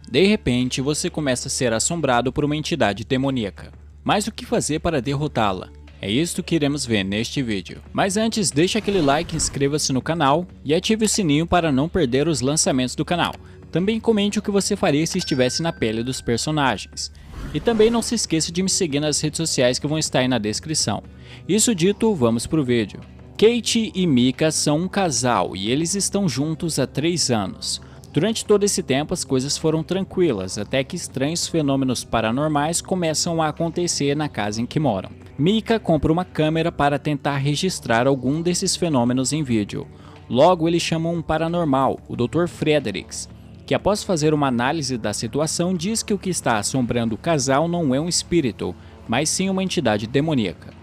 De repente, você começa a ser assombrado por uma entidade demoníaca. Mas o que fazer para derrotá-la? É isto que iremos ver neste vídeo. Mas antes, deixe aquele like, inscreva-se no canal e ative o sininho para não perder os lançamentos do canal. Também comente o que você faria se estivesse na pele dos personagens. E também não se esqueça de me seguir nas redes sociais que vão estar aí na descrição. Isso dito, vamos pro vídeo. Kate e Mika são um casal e eles estão juntos há 3 anos. Durante todo esse tempo as coisas foram tranquilas, até que estranhos fenômenos paranormais começam a acontecer na casa em que moram. Mika compra uma câmera para tentar registrar algum desses fenômenos em vídeo. Logo ele chama um paranormal, o Dr. Fredericks, que após fazer uma análise da situação diz que o que está assombrando o casal não é um espírito, mas sim uma entidade demoníaca.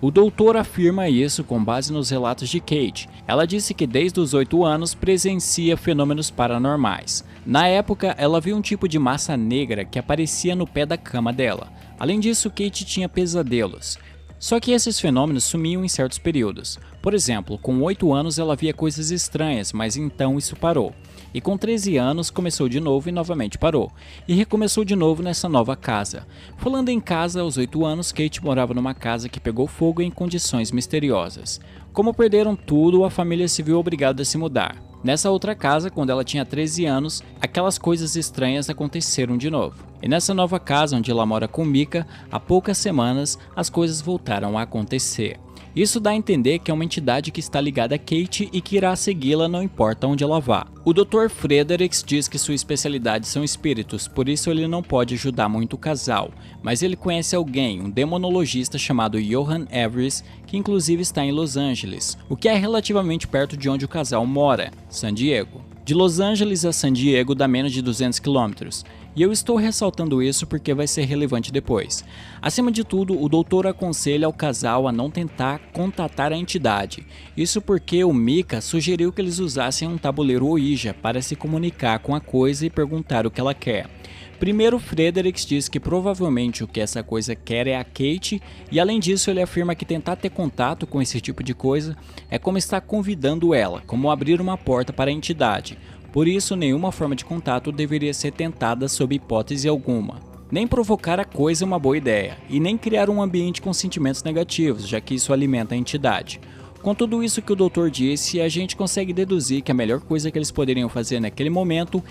O doutor afirma isso com base nos relatos de Kate. Ela disse que desde os 8 anos presencia fenômenos paranormais. Na época, ela viu um tipo de massa negra que aparecia no pé da cama dela. Além disso, Kate tinha pesadelos. Só que esses fenômenos sumiam em certos períodos. Por exemplo, com 8 anos ela via coisas estranhas, mas então isso parou. E com 13 anos começou de novo e novamente parou. E recomeçou de novo nessa nova casa. Falando em casa, aos 8 anos, Kate morava numa casa que pegou fogo em condições misteriosas. Como perderam tudo, a família se viu obrigada a se mudar. Nessa outra casa, quando ela tinha 13 anos, aquelas coisas estranhas aconteceram de novo. E nessa nova casa, onde ela mora com Mika, há poucas semanas, as coisas voltaram a acontecer. Isso dá a entender que é uma entidade que está ligada a Kate e que irá segui-la não importa onde ela vá. O Dr. Fredericks diz que sua especialidade são espíritos, por isso ele não pode ajudar muito o casal, mas ele conhece alguém, um demonologista chamado Johan Everest, que inclusive está em Los Angeles, o que é relativamente perto de onde o casal mora, San Diego. De Los Angeles a San Diego dá menos de 200 km, e eu estou ressaltando isso porque vai ser relevante depois. Acima de tudo, o doutor aconselha ao casal a não tentar contatar a entidade. Isso porque o Mika sugeriu que eles usassem um tabuleiro Ouija para se comunicar com a coisa e perguntar o que ela quer. Primeiro, Fredericks diz que provavelmente o que essa coisa quer é a Kate, e além disso ele afirma que tentar ter contato com esse tipo de coisa é como estar convidando ela, como abrir uma porta para a entidade. Por isso, nenhuma forma de contato deveria ser tentada sob hipótese alguma. Nem provocar a coisa é uma boa ideia, e nem criar um ambiente com sentimentos negativos, já que isso alimenta a entidade. Com tudo isso que o doutor disse, a gente consegue deduzir que a melhor coisa que eles poderiam fazer naquele momento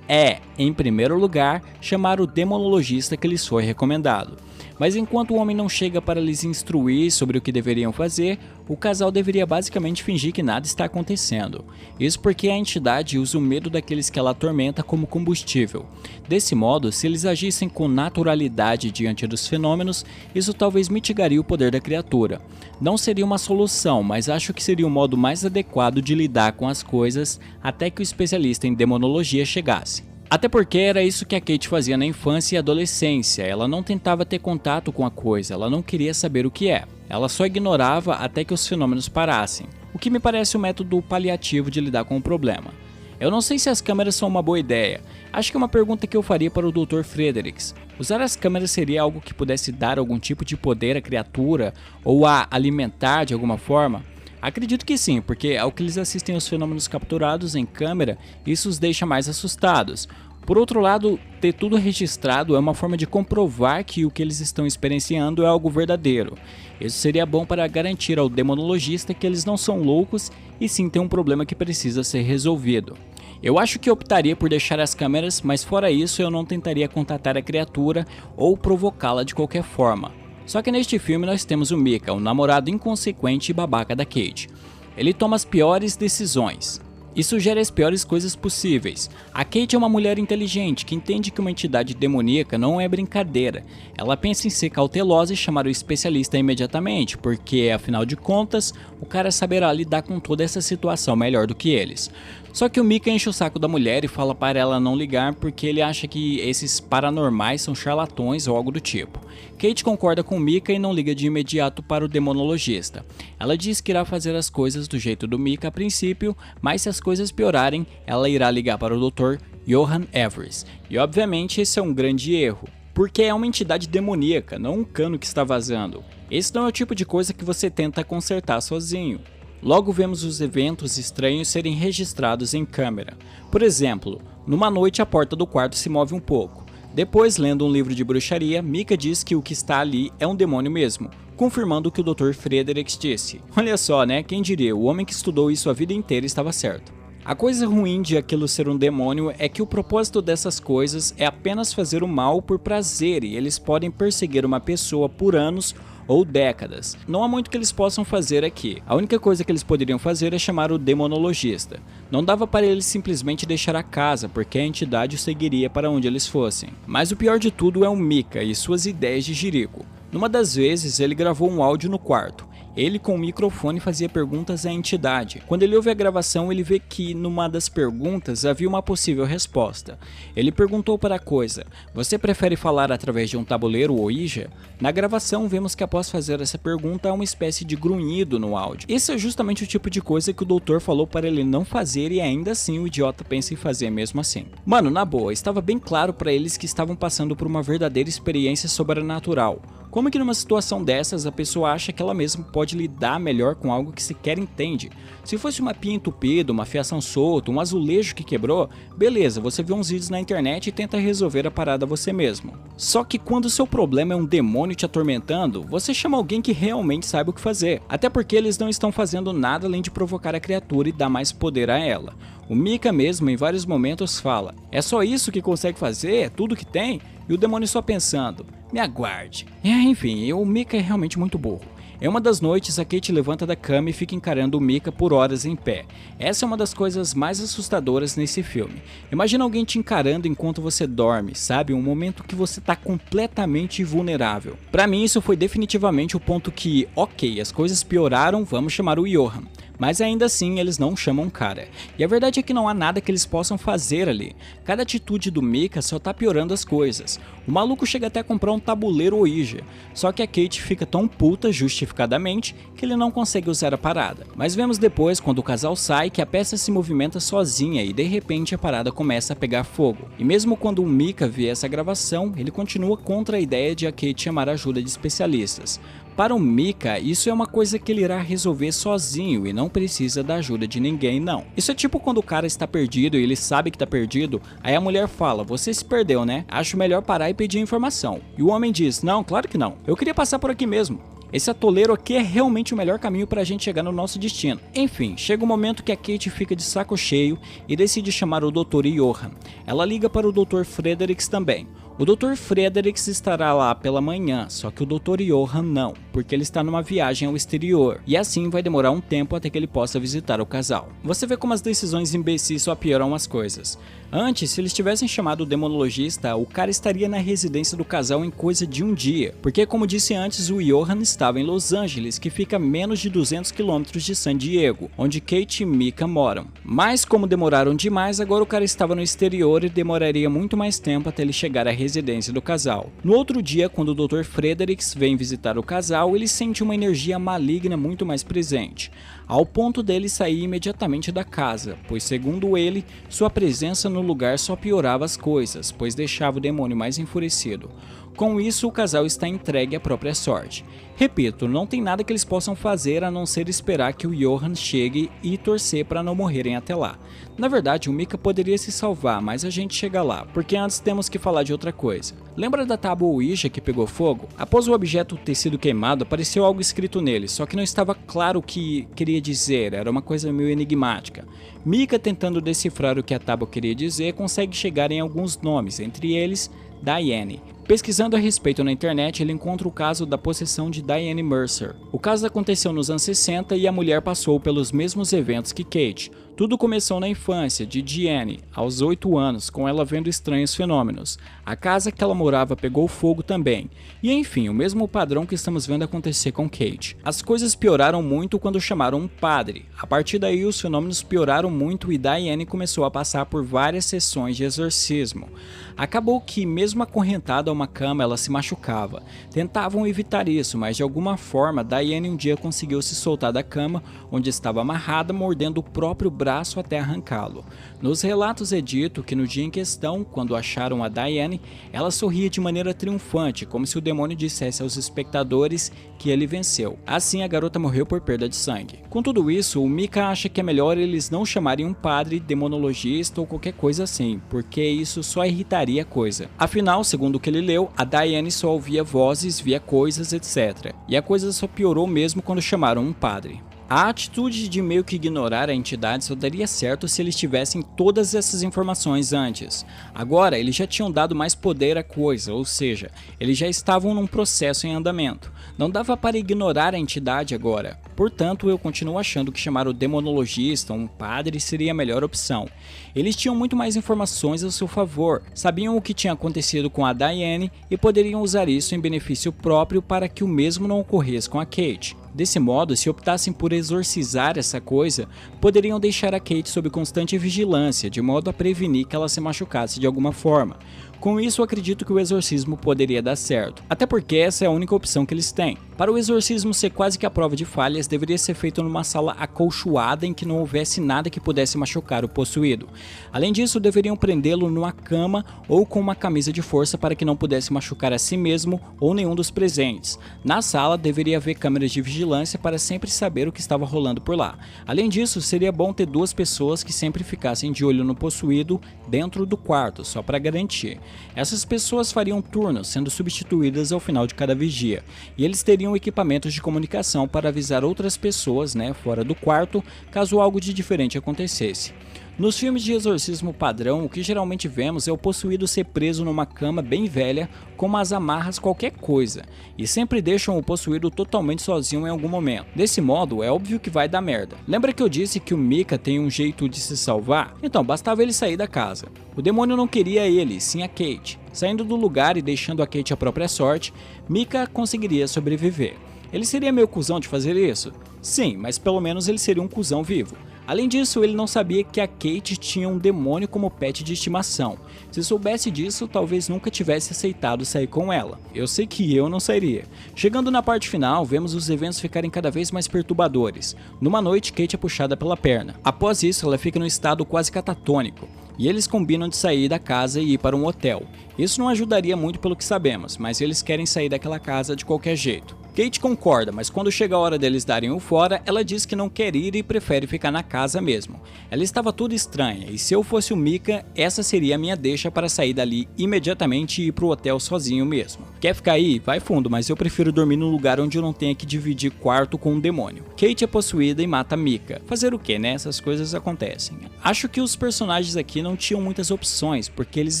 é, em primeiro lugar, chamar o demonologista que lhes foi recomendado. Mas enquanto o homem não chega para lhes instruir sobre o que deveriam fazer, o casal deveria basicamente fingir que nada está acontecendo. Isso porque a entidade usa o medo daqueles que ela atormenta como combustível. Desse modo, se eles agissem com naturalidade diante dos fenômenos, isso talvez mitigaria o poder da criatura. Não seria uma solução, mas acho que seria o modo mais adequado de lidar com as coisas até que o especialista em demonologia chegasse. Até porque era isso que a Kate fazia na infância e adolescência, ela não tentava ter contato com a coisa, ela não queria saber o que é. Ela só ignorava até que os fenômenos parassem, o que me parece um método paliativo de lidar com o problema. Eu não sei se as câmeras são uma boa ideia, acho que é uma pergunta que eu faria para o Dr. Fredericks. Usar as câmeras seria algo que pudesse dar algum tipo de poder à criatura ou a alimentar de alguma forma? Acredito que sim, porque ao que eles assistem os fenômenos capturados em câmera, isso os deixa mais assustados. Por outro lado, ter tudo registrado é uma forma de comprovar que o que eles estão experienciando é algo verdadeiro. Isso seria bom para garantir ao demonologista que eles não são loucos e sim tem um problema que precisa ser resolvido. Eu acho que optaria por deixar as câmeras, mas fora isso eu não tentaria contatar a criatura ou provocá-la de qualquer forma. Só que neste filme nós temos o Mika, o namorado inconsequente e babaca da Kate. Ele toma as piores decisões e sugere as piores coisas possíveis. A Kate é uma mulher inteligente que entende que uma entidade demoníaca não é brincadeira. Ela pensa em ser cautelosa e chamar o especialista imediatamente, porque afinal de contas o cara saberá lidar com toda essa situação melhor do que eles. Só que o Mika enche o saco da mulher e fala para ela não ligar porque ele acha que esses paranormais são charlatões ou algo do tipo. Kate concorda com Mika e não liga de imediato para o demonologista. Ela diz que irá fazer as coisas do jeito do Mika a princípio, mas se as coisas piorarem, ela irá ligar para o Dr. Johan Everest. E obviamente esse é um grande erro, porque é uma entidade demoníaca, não um cano que está vazando. Esse não é o tipo de coisa que você tenta consertar sozinho. Logo vemos os eventos estranhos serem registrados em câmera. Por exemplo, Numa noite, a porta do quarto se move um pouco. Depois, lendo um livro de bruxaria, Micah diz que o que está ali é um demônio mesmo, confirmando o que o Dr. Fredericks disse. Olha só, né? Quem diria, o homem que estudou isso a vida inteira estava certo. A coisa ruim de aquilo ser um demônio é que o propósito dessas coisas é apenas fazer o mal por prazer e eles podem perseguir uma pessoa por anos ou décadas. Não há muito que eles possam fazer aqui. A única coisa que eles poderiam fazer é chamar o demonologista. Não dava para eles simplesmente deixar a casa, porque a entidade os seguiria para onde eles fossem. Mas o pior de tudo é o Micah e suas ideias de jirico. Numa das vezes, ele gravou um áudio no quarto. Ele com o microfone fazia perguntas à entidade. Quando ele ouve a gravação, ele vê que numa das perguntas havia uma possível resposta. Ele perguntou para a coisa: "Você prefere falar através de um tabuleiro Ouija?" Na gravação, vemos que após fazer essa pergunta há uma espécie de grunhido no áudio. Esse é justamente o tipo de coisa que o doutor falou para ele não fazer e ainda assim o idiota pensa em fazer mesmo assim. Mano, na boa, estava bem claro para eles que estavam passando por uma verdadeira experiência sobrenatural. Como que numa situação dessas a pessoa acha que ela mesma pode lidar melhor com algo que sequer entende? Se fosse uma pia entupida, uma fiação solta, um azulejo que quebrou, beleza, você vê uns vídeos na internet e tenta resolver a parada você mesmo. Só que quando o seu problema é um demônio te atormentando, você chama alguém que realmente saiba o que fazer. Até porque eles não estão fazendo nada além de provocar a criatura e dar mais poder a ela. O Micah mesmo em vários momentos fala: "É só isso que consegue fazer? É tudo que tem?" E o demônio só pensando: "Me aguarde." Enfim, o Micah é realmente muito burro. Em uma das noites, a Kate levanta da cama e fica encarando o Micah por horas em pé. Essa é uma das coisas mais assustadoras nesse filme. Imagina alguém te encarando enquanto você dorme, sabe? Um momento que você tá completamente vulnerável. Pra mim, isso foi definitivamente o ponto que, ok, as coisas pioraram, vamos chamar o Johan. Mas ainda assim eles não chamam o cara. E a verdade é que não há nada que eles possam fazer ali. Cada atitude do Micah só tá piorando as coisas. O maluco chega até a comprar um tabuleiro Ouija. Só que a Kate fica tão puta, justificadamente, que ele não consegue usar a parada. Mas vemos depois, quando o casal sai, que a peça se movimenta sozinha e de repente a parada começa a pegar fogo. E mesmo quando o Micah vê essa gravação, ele continua contra a ideia de a Kate chamar a ajuda de especialistas. Para o Micah, isso é uma coisa que ele irá resolver sozinho e não precisa da ajuda de ninguém, não. Isso é tipo quando o cara está perdido e ele sabe que está perdido, aí a mulher fala: "Você se perdeu, né? Acho melhor parar e pedir informação." E o homem diz: "Não, claro que não. Eu queria passar por aqui mesmo. Esse atoleiro aqui é realmente o melhor caminho pra gente chegar no nosso destino." Enfim, chega o momento que a Kate fica de saco cheio e decide chamar o Dr. Johan. Ela liga para o Dr. Fredericks também. O Dr. Fredericks estará lá pela manhã, só que o Dr. Johan não, porque ele está numa viagem ao exterior, e assim vai demorar um tempo até que ele possa visitar o casal. Você vê como as decisões imbecis só pioram as coisas. Antes, se eles tivessem chamado o demonologista, o cara estaria na residência do casal em coisa de um dia, porque como disse antes, o Johan estava em Los Angeles, que fica a menos de 200 km de San Diego, onde Kate e Micah moram. Mas como demoraram demais, agora o cara estava no exterior e demoraria muito mais tempo até ele chegar à residência do casal. No outro dia, quando o Dr. Fredericks vem visitar o casal, ele sente uma energia maligna muito mais presente, ao ponto dele sair imediatamente da casa, pois segundo ele, sua presença no lugar só piorava as coisas, pois deixava o demônio mais enfurecido. Com isso, o casal está entregue à própria sorte. Repito, não tem nada que eles possam fazer a não ser esperar que o Johan chegue e torcer para não morrerem até lá. Na verdade, o Micah poderia se salvar, mas a gente chega lá, porque antes temos que falar de outra coisa. Lembra da tábua Ouija que pegou fogo? Após o objeto ter sido queimado, apareceu algo escrito nele, só que não estava claro o que queria dizer, era uma coisa meio enigmática. Micah, tentando decifrar o que a tábua queria dizer, consegue chegar em alguns nomes, entre eles Diane. Pesquisando a respeito na internet, ele encontra o caso da possessão de Diane Mercer. O caso aconteceu nos anos 60 e a mulher passou pelos mesmos eventos que Kate. Tudo começou na infância de Diane, aos 8 anos, com ela vendo estranhos fenômenos. A casa que ela morava pegou fogo também. E enfim, o mesmo padrão que estamos vendo acontecer com Kate. As coisas pioraram muito quando chamaram um padre. A partir daí os fenômenos pioraram muito e Diane começou a passar por várias sessões de exorcismo. Acabou que, mesmo acorrentada a uma cama ela se machucava. Tentavam evitar isso, mas de alguma forma Diane um dia conseguiu se soltar da cama onde estava amarrada, mordendo o próprio braço até arrancá-lo. Nos relatos é dito que no dia em questão, quando acharam a Diane, ela sorria de maneira triunfante, como se o demônio dissesse aos espectadores que ele venceu. Assim a garota morreu por perda de sangue. Com tudo isso, o Micah acha que é melhor eles não chamarem um padre, demonologista ou qualquer coisa assim, porque isso só irritaria a coisa. Afinal, segundo o que ele leu, a Diane só ouvia vozes, via coisas, etc. E a coisa só piorou mesmo quando chamaram um padre. A atitude de meio que ignorar a entidade só daria certo se eles tivessem todas essas informações antes. Agora, eles já tinham dado mais poder à coisa, ou seja, eles já estavam num processo em andamento. Não dava para ignorar a entidade agora. Portanto, eu continuo achando que chamar o demonologista, um padre, seria a melhor opção. Eles tinham muito mais informações a seu favor, sabiam o que tinha acontecido com a Diane e poderiam usar isso em benefício próprio para que o mesmo não ocorresse com a Kate. Desse modo, se optassem por exorcizar essa coisa, poderiam deixar a Kate sob constante vigilância, de modo a prevenir que ela se machucasse de alguma forma. Com isso, eu acredito que o exorcismo poderia dar certo, até porque essa é a única opção que eles têm. Para o exorcismo ser quase que a prova de falhas, deveria ser feito numa sala acolchoada em que não houvesse nada que pudesse machucar o possuído. Além disso, deveriam prendê-lo numa cama ou com uma camisa de força para que não pudesse machucar a si mesmo ou nenhum dos presentes. Na sala, deveria haver câmeras de vigilância para sempre saber o que estava rolando por lá. Além disso, seria bom ter duas pessoas que sempre ficassem de olho no possuído dentro do quarto, só para garantir. Essas pessoas fariam turnos, sendo substituídas ao final de cada vigia, e eles teriam equipamentos de comunicação para avisar outras pessoas, fora do quarto, caso algo de diferente acontecesse. Nos filmes de exorcismo padrão, o que geralmente vemos é o possuído ser preso numa cama bem velha, com umas amarras qualquer coisa, e sempre deixam o possuído totalmente sozinho em algum momento. Desse modo, é óbvio que vai dar merda. Lembra que eu disse que o Micah tem um jeito de se salvar? Então, bastava ele sair da casa. O demônio não queria ele, sim a Kate. Saindo do lugar e deixando a Kate à própria sorte, Micah conseguiria sobreviver. Ele seria meio cuzão de fazer isso? Sim, mas pelo menos ele seria um cuzão vivo. Além disso, ele não sabia que a Kate tinha um demônio como pet de estimação. Se soubesse disso, talvez nunca tivesse aceitado sair com ela. Eu sei que eu não sairia. Chegando na parte final, vemos os eventos ficarem cada vez mais perturbadores. Numa noite, Kate é puxada pela perna. Após isso, ela fica num estado quase catatônico. E eles combinam de sair da casa e ir para um hotel. Isso não ajudaria muito pelo que sabemos, mas eles querem sair daquela casa de qualquer jeito. Kate concorda, mas quando chega a hora deles darem o fora, ela diz que não quer ir e prefere ficar na casa mesmo. Ela estava toda estranha, e se eu fosse o Micah, essa seria a minha deixa para sair dali imediatamente e ir pro hotel sozinho mesmo. Quer ficar aí? Vai fundo, mas eu prefiro dormir num lugar onde eu não tenha que dividir quarto com um demônio. Kate é possuída e mata Micah. Fazer o que, né? Essas coisas acontecem. Acho que os personagens aqui não tinham muitas opções, porque eles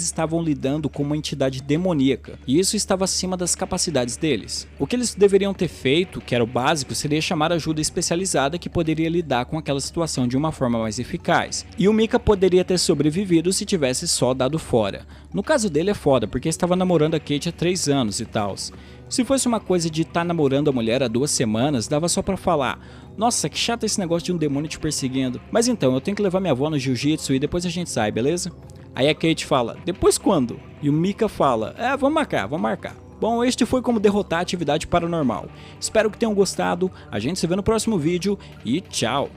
estavam lidando com uma entidade demoníaca, e isso estava acima das capacidades deles. O que eles deveriam ter feito, que era o básico, seria chamar ajuda especializada que poderia lidar com aquela situação de uma forma mais eficaz. E o Micah poderia ter sobrevivido se tivesse só dado fora. No caso dele é foda, porque estava namorando a Kate há 3 anos e tal. Se fosse uma coisa de estar namorando a mulher há 2 semanas, dava só pra falar: nossa, que chato esse negócio de um demônio te perseguindo. Mas então, eu tenho que levar minha avó no jiu-jitsu e depois a gente sai, beleza? Aí a Kate fala: depois quando? E o Micah fala: vamos marcar. Bom, este foi como derrotar a atividade paranormal. Espero que tenham gostado, a gente se vê no próximo vídeo e tchau!